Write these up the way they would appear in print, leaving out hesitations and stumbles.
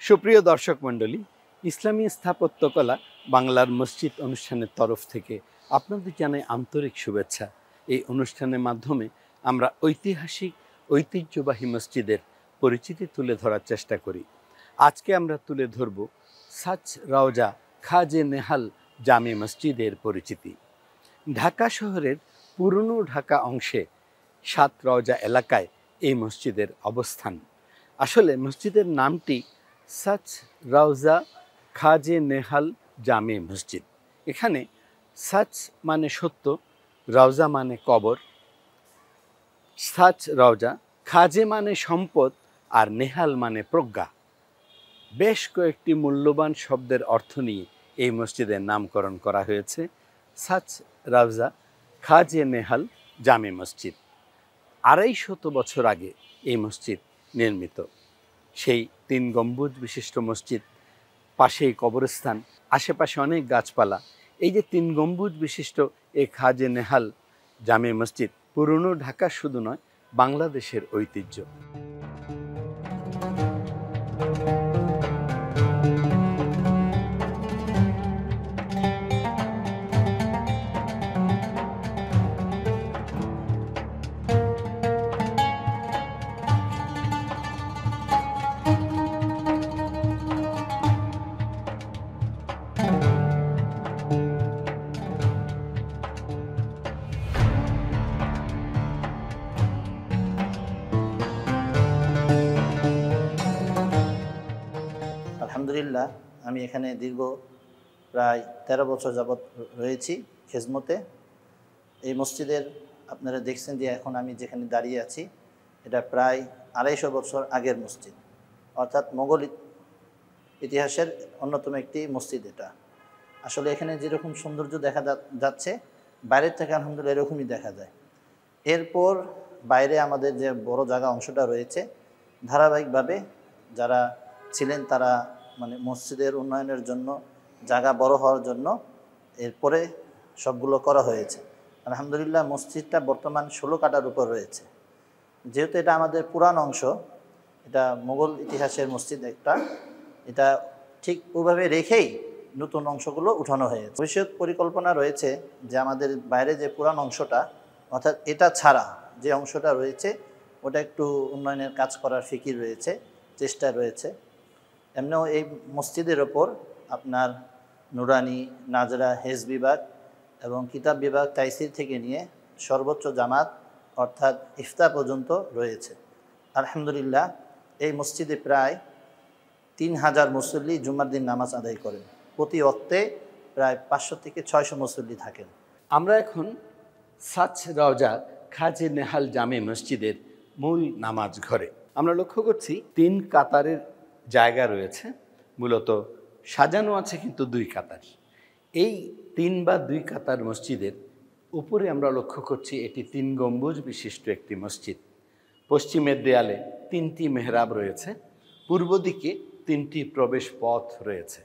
সুপ্রিয় দর্শক মণ্ডলী, ইসলামী স্থাপত্যকলা বাংলার মসজিদ অনুষ্ঠানের তরফ থেকে আপনাদের জানাই আন্তরিক শুভেচ্ছা। এই অনুষ্ঠানের মাধ্যমে আমরা ঐতিহাসিক ঐতিহ্যবাহী মসজিদের পরিচিতি তুলে ধরার চেষ্টা করি। আজকে আমরা তুলে ধরব সাচ রওজা খাজে নেহাল জামে মসজিদের পরিচিতি। ঢাকা শহরের পুরনো ঢাকা অংশে সাত রওজা এলাকায় এই মসজিদের অবস্থান। আসলে মসজিদের নামটি সাচ রওজা খাজে নেহাল জামে মসজিদ। এখানে সাচ মানে সত্য, রওজা মানে কবর, সাচ রওজা, খাজে মানে সম্পদ, আর নেহাল মানে প্রজ্ঞা। বেশ কয়েকটি মূল্যবান শব্দের অর্থ নিয়ে এই মসজিদের নামকরণ করা হয়েছে সাচ রওজা খাজে নেহাল জামে মসজিদ। 250 বছর আগে এই মসজিদ নির্মিত। সেই 3 গম্বুজ বিশিষ্ট মসজিদ, পাশেই কবরস্থান, আশেপাশে অনেক গাছপালা। এই যে 3 গম্বুজ বিশিষ্ট এই খাজে নেহাল জামে মসজিদ পুরনো ঢাকা শুধু নয়, বাংলাদেশের ঐতিহ্য। আলহামদুলিল্লাহ, আমি এখানে দীর্ঘ প্রায় 13 বছর যাবৎ রয়েছি খেজমতে। এই মসজিদের আপনারা দেখছেন যে এখন আমি যেখানে দাঁড়িয়ে আছি, এটা প্রায় 250 বছর আগের মসজিদ, অর্থাৎ মোগল ইতিহাসের অন্যতম একটি মসজিদ। এটা আসলে এখানে যেরকম সৌন্দর্য দেখা যাচ্ছে, বাইরের থেকে আলহামদুলিল্লাহ এরকমই দেখা যায়। এরপর বাইরে আমাদের যে বড় জায়গা অংশটা রয়েছে, ধারাবাহিকভাবে যারা ছিলেন তারা মসজিদের উন্নয়নের জন্য, জায়গা বড় হওয়ার জন্য এরপরে সবগুলো করা হয়েছে। আলহামদুলিল্লাহ মসজিদটা বর্তমান 16 কাঠার উপর রয়েছে। যেহেতু এটা আমাদের পুরান অংশ, এটা মোগল ইতিহাসের মসজিদ একটা, এটা ঠিক ওইভাবে রেখেই নতুন অংশগুলো উঠানো হয়েছে। ভবিষ্যৎ পরিকল্পনা রয়েছে যে আমাদের বাইরে যে পুরান অংশটা, অর্থাৎ এটা ছাড়া যে অংশটা রয়েছে ওটা একটু উন্নয়নের কাজ করার ফিকির রয়েছে, চেষ্টা রয়েছে। এমনিও এই মসজিদের ওপর আপনার নুরানি, নাজরা, হেজ বিভাগ এবং কিতাব বিভাগ, তাইসির থেকে নিয়ে সর্বোচ্চ জামাত অর্থাৎ ইফতা পর্যন্ত রয়েছে। আলহামদুলিল্লাহ এই মসজিদে প্রায় 3000 মুসল্লি জুমার দিন নামাজ আদায় করেন। প্রতি ওয়াক্তে প্রায় 500 থেকে 600 মুসল্লি থাকেন। আমরা এখন সাচ রওজা খাজে নেহাল জামে মসজিদের মূল নামাজ ঘরে। আমরা লক্ষ্য করছি 3 কাতারের জায়গা রয়েছে, মূলত সাজানো আছে কিন্তু 2 কাতার। এই 3 বা 2 কাতার মসজিদের উপরে আমরা লক্ষ্য করছি এটি 3 গম্বুজ বিশিষ্ট একটি মসজিদ। পশ্চিমের দেয়ালে 3টি মেহরাব রয়েছে, পূর্ব দিকে 3টি প্রবেশ পথ রয়েছে।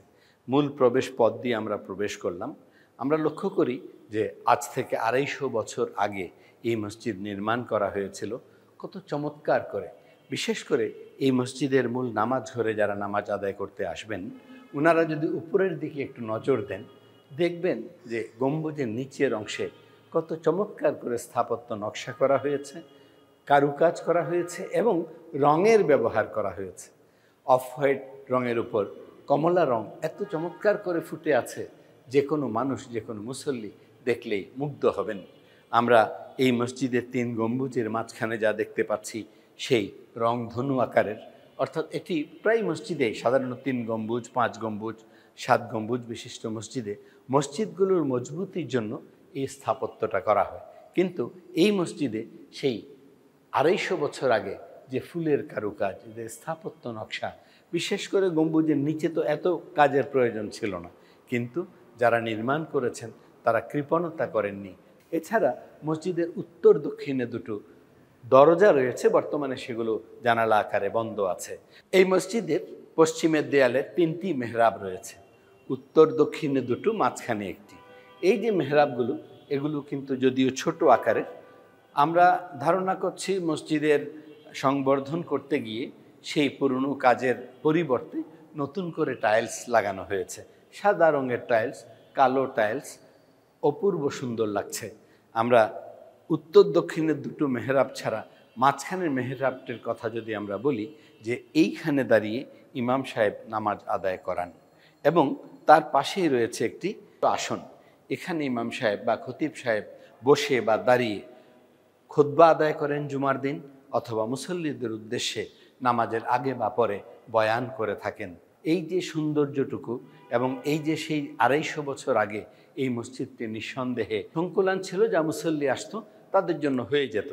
মূল প্রবেশ পথ দিয়ে আমরা প্রবেশ করলাম। আমরা লক্ষ্য করি যে আজ থেকে 250 বছর আগে এই মসজিদ নির্মাণ করা হয়েছিল। কত চমৎকার করে, বিশেষ করে এই মসজিদের মূল নামাজ ঘরে যারা নামাজ আদায় করতে আসবেন, ওনারা যদি উপরের দিকে একটু নজর দেন, দেখবেন যে গম্বুজের নিচের অংশে কত চমৎকার করে স্থাপত্য নকশা করা হয়েছে, কারুকাজ করা হয়েছে এবং রঙের ব্যবহার করা হয়েছে। অফ হোয়াইট রঙের উপর কমলা রং এত চমৎকার করে ফুটে আছে, যে কোনো মানুষ, যে কোনো মুসল্লি দেখলেই মুগ্ধ হবেন। আমরা এই মসজিদের 3 গম্বুজের মাঝখানে যা দেখতে পাচ্ছি সেই রং ধনু আকারের, অর্থাৎ এটি প্রায় মসজিদে সাধারণত 3 গম্বুজ, 5 গম্বুজ, 7 গম্বুজ বিশিষ্ট মসজিদগুলোর মজবুতির জন্য এই স্থাপত্যটা করা হয়। কিন্তু এই মসজিদে সেই 250 বছর আগে যে ফুলের কারুকাজ, যে স্থাপত্য নকশা, বিশেষ করে গম্বুজের নিচে তো এত কাজের প্রয়োজন ছিল না, কিন্তু যারা নির্মাণ করেছেন তারা কৃপণতা করেননি। এছাড়া মসজিদের উত্তর দক্ষিণে 2টো দরজা রয়েছে, বর্তমানে সেগুলো জানালা আকারে বন্ধ আছে। এই মসজিদের পশ্চিমের দেয়ালে 3টি মেহরাব রয়েছে, উত্তর দক্ষিণে 2টো, মাঝখানে একটি। এই যে মেহরাবগুলো, এগুলো কিন্তু যদিও ছোট আকারের, আমরা ধারণা করছি মসজিদের সংবর্ধন করতে গিয়ে সেই পুরনো কাজের পরিবর্তে নতুন করে টাইলস লাগানো হয়েছে, সাদা রঙের টাইলস, কালো টাইলস, অপূর্ব সুন্দর লাগছে। আমরা উত্তর দক্ষিণের দুটো মেহরাব ছাড়া মাঝখানের মেহরাবটির কথা যদি আমরা বলি, যে এইখানে দাঁড়িয়ে ইমাম সাহেব নামাজ আদায় করান এবং তার পাশেই রয়েছে একটি আসন। এখানে ইমাম সাহেব বা খতিব সাহেব বসে বা দাঁড়িয়ে খুতবা আদায় করেন জুমার দিন, অথবা মুসল্লিদের উদ্দেশ্যে নামাজের আগে বা পরে বয়ান করে থাকেন। এই যে সৌন্দর্যটুকু এবং এই যে সেই 250 বছর আগে এই মসজিদটি নিঃসন্দেহে সংকুলান ছিল, যা মুসল্লি আসতো তাদের জন্য হয়ে যেত।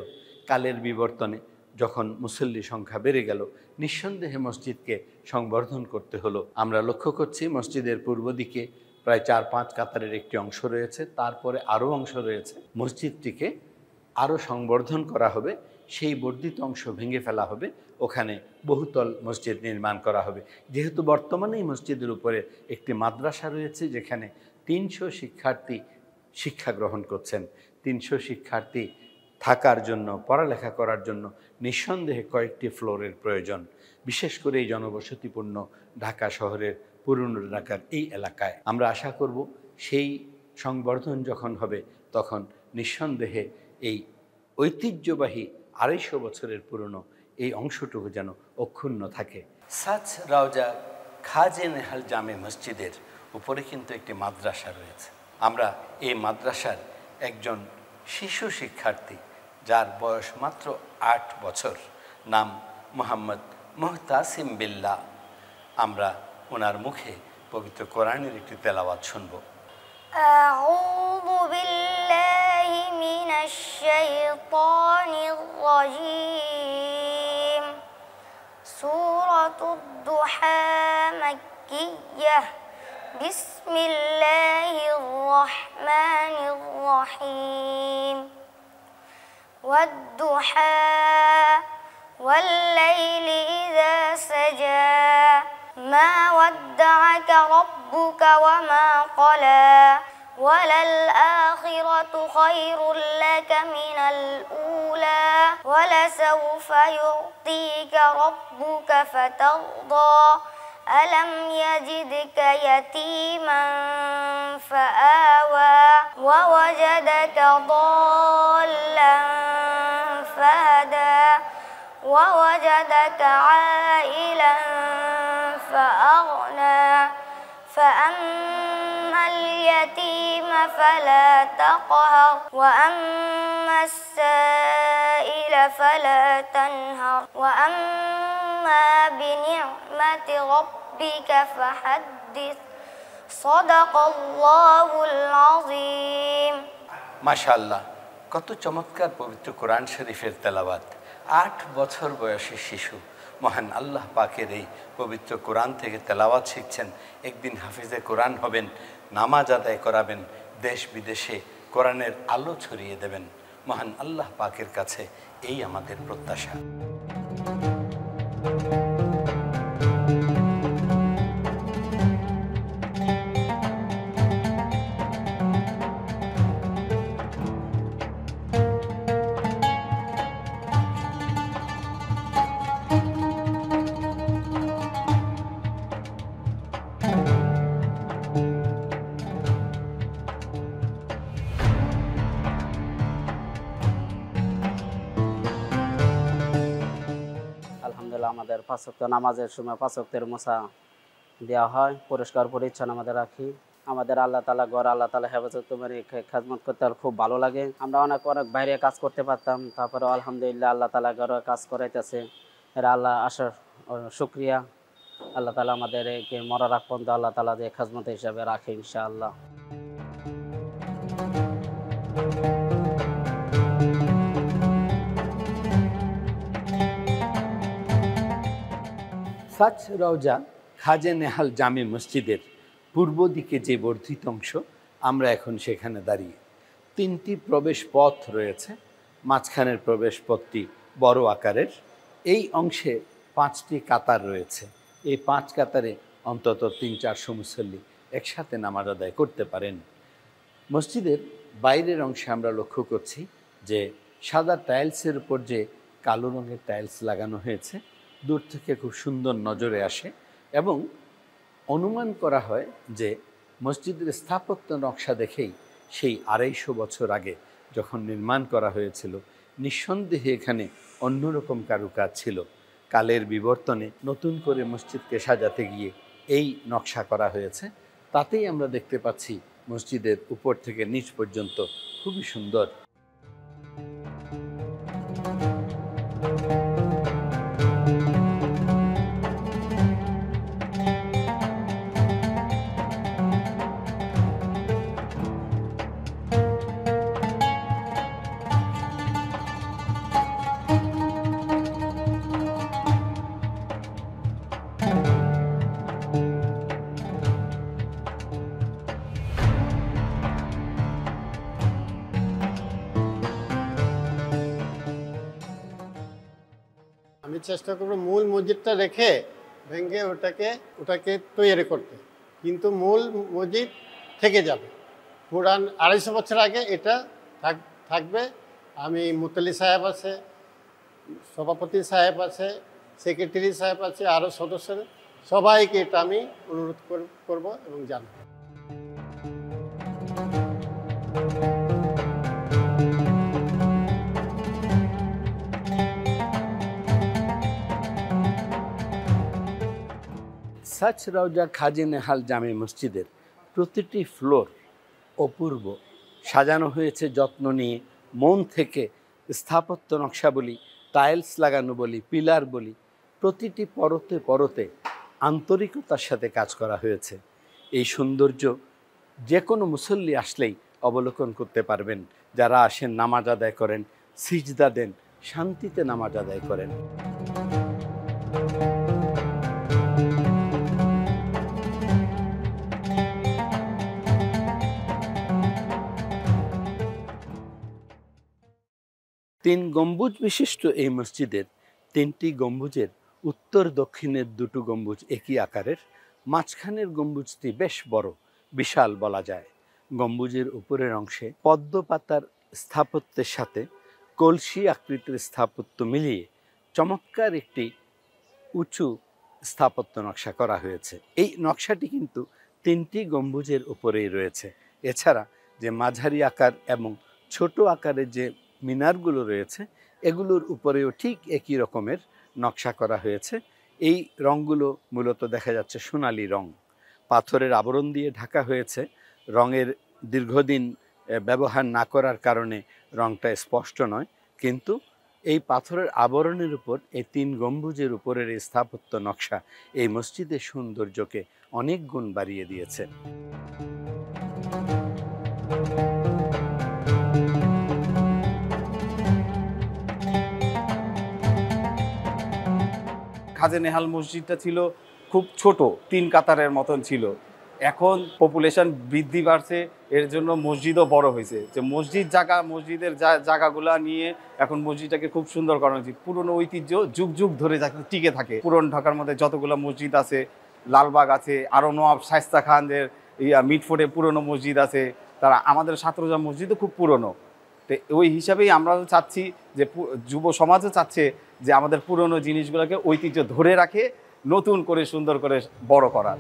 কালের বিবর্তনে যখন মুসল্লি সংখ্যা বেড়ে গেল, নিঃসন্দেহে মসজিদকে সংবর্ধন করতে হলো। আমরা লক্ষ্য করছি মসজিদের পূর্ব দিকে প্রায় 4-5 কাতারের একটি অংশ রয়েছে, তারপরে আরও অংশ রয়েছে। মসজিদটিকে আরও সংবর্ধন করা হবে, সেই বর্ধিত অংশ ভেঙে ফেলা হবে, ওখানে বহুতল মসজিদ নির্মাণ করা হবে। যেহেতু বর্তমানে এই মসজিদের উপরে একটি মাদ্রাসা রয়েছে, যেখানে 300 শিক্ষার্থী শিক্ষা গ্রহণ করছেন। 300 শিক্ষার্থী থাকার জন্য, পড়ালেখা করার জন্য নিঃসন্দেহে কয়েকটি ফ্লোরের প্রয়োজন, বিশেষ করে এই জনবসতিপূর্ণ ঢাকা শহরের পুরনো ঢাকার এই এলাকায়। আমরা আশা করব সেই সংবর্ধন যখন হবে, তখন নিঃসন্দেহে এই ঐতিহ্যবাহী 250 বছরের পুরনো এই অংশটুকু যেন অক্ষুণ্ণ থাকে। সাচ রাউজা খাজে নেহাল জামে মসজিদের উপরে কিন্তু একটি মাদ্রাসা রয়েছে। আমরা এই মাদ্রাসার একজন শিশু শিক্ষার্থী, যার বয়স মাত্র 8 বছর, নাম মোহাম্মদ মুহতাসিম বিল্লাহ, আমরা ওনার মুখে পবিত্র কোরআনের একটি তেলাওয়াত শুনব। আউযু বিল্লাহি মিনাশ শাইতানির রাজীম। সূরাতুদ দুহা মাক্কিয়াহ। বিসমিল্লাহির রহমানির রহিম। ওয়াদ-দুহা ওয়াল-লাইলি ইযা সাজা। মা ওয়াদ্দা'আকা রাব্বুকা ওয়া মা ক্বালা। وللآخرة خير لك من الأولى ولسوف يعطيك ربك فترضى ألم يجدك يتيما فآوى ووجدك ضالا فهدى ووجدك عائلا فأغنى فأما اليتيم فلا تقهر وأما السائل فلا تنهر وأما بنعمة ربك فحدث صدق الله العظيم। মাশাআল্লাহ, কত চমৎকার পবিত্র কোরআন শরীফের তেলাওয়াত। 8 বছর বয়সী শিশু মহান আল্লাহ পাকের এই পবিত্র কোরআন থেকে তেলাওয়াত শিখছেন। একদিন হাফিজে কোরআন হবেন, নামাজ আদায় করাবেন, দেশ বিদেশে কোরআনের আলো ছড়িয়ে দেবেন। মহান আল্লাহ পাকের কাছে এই আমাদের প্রত্যাশা। আলহামদুলিল্লাহ, আমাদের 5 ওয়াক্ত নামাজের সময় 5 ওয়াক্তের মোছা দেওয়া হয়, পরিষ্কার পরিচ্ছন্ন আমাদের রাখি। আমাদের আল্লাহ তাআলা ঘর, আল্লাহ তাআলা হেফাজত মানে খেদমত করতে খুব ভালো লাগে। আমরা অনেক বাইরে কাজ করতে পারতাম, তারপরে আলহামদুলিল্লাহ আল্লাহ তাআলা ঘরে কাজ করাইতেছে। এরা আল্লাহ আসার শুকরিয়া। আল্লাহ তাআলা আমাদেরকে মরার আগ পর্যন্ত আল্লাহ তাআলা যে খেদমত হিসাবে রাখে ইনশাআল্লাহ। সাচ রওজা খাজে নেহাল জামে মসজিদের পূর্ব দিকে যে বর্ধিত অংশ, আমরা এখন সেখানে দাঁড়িয়ে। 3টি প্রবেশ পথ রয়েছে, মাঝখানের প্রবেশ পথটি বড় আকারের। এই অংশে 5টি কাতার রয়েছে। এই 5 কাতারে অন্তত 300-400 মুসল্লি একসাথে নামাজ আদায় করতে পারেন। মসজিদের বাইরের অংশে আমরা লক্ষ্য করছি যে সাদা টাইলসের উপর যে কালো রঙের টাইলস লাগানো হয়েছে, দূর থেকে খুব সুন্দর নজরে আসে এবং অনুমান করা হয় যে মসজিদের স্থাপত্য নকশা দেখেই সেই 250 বছর আগে যখন নির্মাণ করা হয়েছিল, নিঃসন্দেহে এখানে অন্যরকম কারুকাজ ছিল। কালের বিবর্তনে নতুন করে মসজিদকে সাজাতে গিয়ে এই নকশা করা হয়েছে। তাতেই আমরা দেখতে পাচ্ছি মসজিদের উপর থেকে নিচ পর্যন্ত খুবই সুন্দর। আমি চেষ্টা করব মূল মসজিদটা রেখে ভেঙে ওটাকে তৈরি করতে, কিন্তু মূল মসজিদ থেকে যাবে। পুরান 250 বছর আগে এটা থাকবে। আমি মুতালি সাহেব আছে, সভাপতি সাহেব আছে, সেক্রেটারি সাহেব আছে, আরও সদস্যরা, সবাইকে এটা আমি অনুরোধ করব এবং জানাবো। সাচ রওজা খাজি নেহাল জামে মসজিদের প্রতিটি ফ্লোর অপূর্ব, সাজানো হয়েছে যত্ন নিয়ে, মন থেকে। স্থাপত্য নকশা বলি, টাইলস লাগানো বলি, পিলার বলি, প্রতিটি পরতে পরতে আন্তরিকতার সাথে কাজ করা হয়েছে। এই সৌন্দর্য যে কোনো মুসল্লি আসলেই অবলোকন করতে পারবেন। যারা আসেন নামাজ আদায় করেন, সিজদা দেন, শান্তিতে নামাজ আদায় করেন। তিন গম্বুজ বিশিষ্ট এই মসজিদের 3টি গম্বুজের উত্তর দক্ষিণের 2টো গম্বুজ একই আকারের, মাঝখানের গম্বুজটি বেশ বড়, বিশাল বলা যায়। গম্বুজের উপরের অংশে পদ্ম পাতার স্থাপত্যের সাথে কলসি আকৃতির স্থাপত্য মিলিয়ে চমৎকার একটি উঁচু স্থাপত্য নকশা করা হয়েছে। এই নকশাটি কিন্তু 3টি গম্বুজের উপরেই রয়েছে। এছাড়া যে মাঝারি আকার এবং ছোট আকারের যে মিনারগুলো রয়েছে, এগুলোর উপরেও ঠিক একই রকমের নকশা করা হয়েছে। এই রঙগুলো মূলত দেখা যাচ্ছে সোনালি রং, পাথরের আবরণ দিয়ে ঢাকা হয়েছে। রঙের দীর্ঘদিন ব্যবহার না করার কারণে রঙটা স্পষ্ট নয়, কিন্তু এই পাথরের আবরণের উপর এই 3 গম্বুজের উপরের এই স্থাপত্য নকশা এই মসজিদের সৌন্দর্যকে অনেক গুণ বাড়িয়ে দিয়েছে। খাজে নেহাল মসজিদটা ছিল খুব ছোট, 3 কাতারের মতন ছিল। এখন পপুলেশন বৃদ্ধি বাড়ছে, এর জন্য মসজিদও বড় হয়েছে। যে মসজিদের জায়গাগুলো নিয়ে এখন মসজিদটাকে খুব সুন্দর করা হয়েছে। পুরনো ঐতিহ্য যুগ যুগ ধরে টিকে থাকে। পুরন ঢাকার মধ্যে যতগুলো মসজিদ আছে, লালবাগ আছে, আরও নওয়াব শায়েস্তা খানদের মিটফোর্ডে পুরনো মসজিদ আছে, তারা আমাদের সাতরোজা মসজিদও খুব পুরনো। তো ওই হিসাবেই আমরাও চাচ্ছি যে যুব সমাজও চাচ্ছে যে আমাদের পুরনো জিনিসগুলোকে ঐতিহ্য ধরে রাখে, নতুন করে সুন্দর করে বড় করার।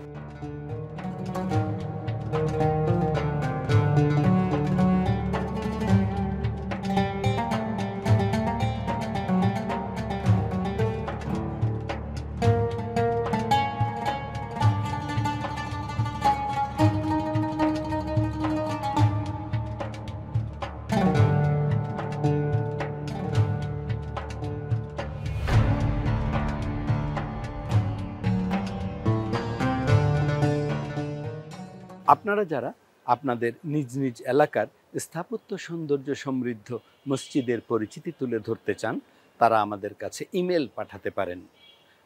আপনারা যারা আপনাদের নিজ নিজ এলাকার স্থাপত্য সৌন্দর্য সমৃদ্ধ মসজিদের পরিচিতি তুলে ধরতে চান, তারা আমাদের কাছে ইমেল পাঠাতে পারেন।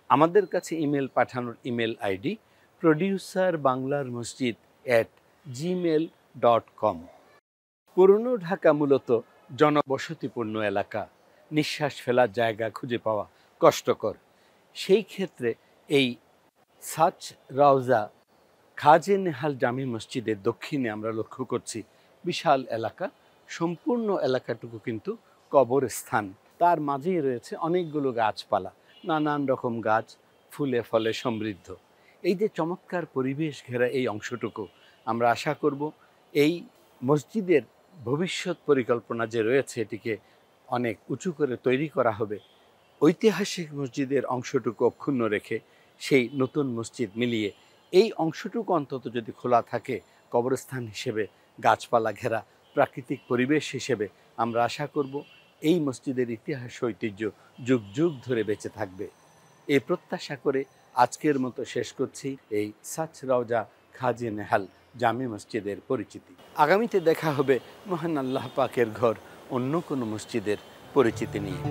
আমাদের কাছে ইমেল পাঠানোর ইমেল আইডি producerbanglaramasjid@gmail.com। পুরনো ঢাকা মূলত জনবসতিপূর্ণ এলাকা, নিঃশ্বাস ফেলার জায়গা খুঁজে পাওয়া কষ্টকর। সেই ক্ষেত্রে এই সাচ রওজা খাজে নেহাল জামি মসজিদের দক্ষিণে আমরা লক্ষ্য করছি বিশাল এলাকা, সম্পূর্ণ এলাকাটুকু কিন্তু কবরস্থান। তার মাঝেই রয়েছে অনেকগুলো গাছপালা, নানান রকম গাছ, ফুলে ফলে সমৃদ্ধ। এই যে চমৎকার পরিবেশ ঘেরা এই অংশটুকু, আমরা আশা করব এই মসজিদের ভবিষ্যৎ পরিকল্পনা যে রয়েছে এটিকে অনেক উঁচু করে তৈরি করা হবে। ঐতিহাসিক মসজিদের অংশটুকু অক্ষুণ্ণ রেখে সেই নতুন মসজিদ মিলিয়ে এই অংশটুকু অন্তত যদি খোলা থাকে কবরস্থান হিসেবে, গাছপালা ঘেরা প্রাকৃতিক পরিবেশ হিসেবে, আমরা আশা করব এই মসজিদের ইতিহাস ঐতিহ্য যুগ যুগ ধরে বেঁচে থাকবে। এই প্রত্যাশা করে আজকের মতো শেষ করছি এই সাচ রওজা খাজি নেহাল জামে মসজিদের পরিচিতি। আগামীতে দেখা হবে মহান আল্লাহ পাকের ঘর অন্য কোনো মসজিদের পরিচিতি নিয়ে।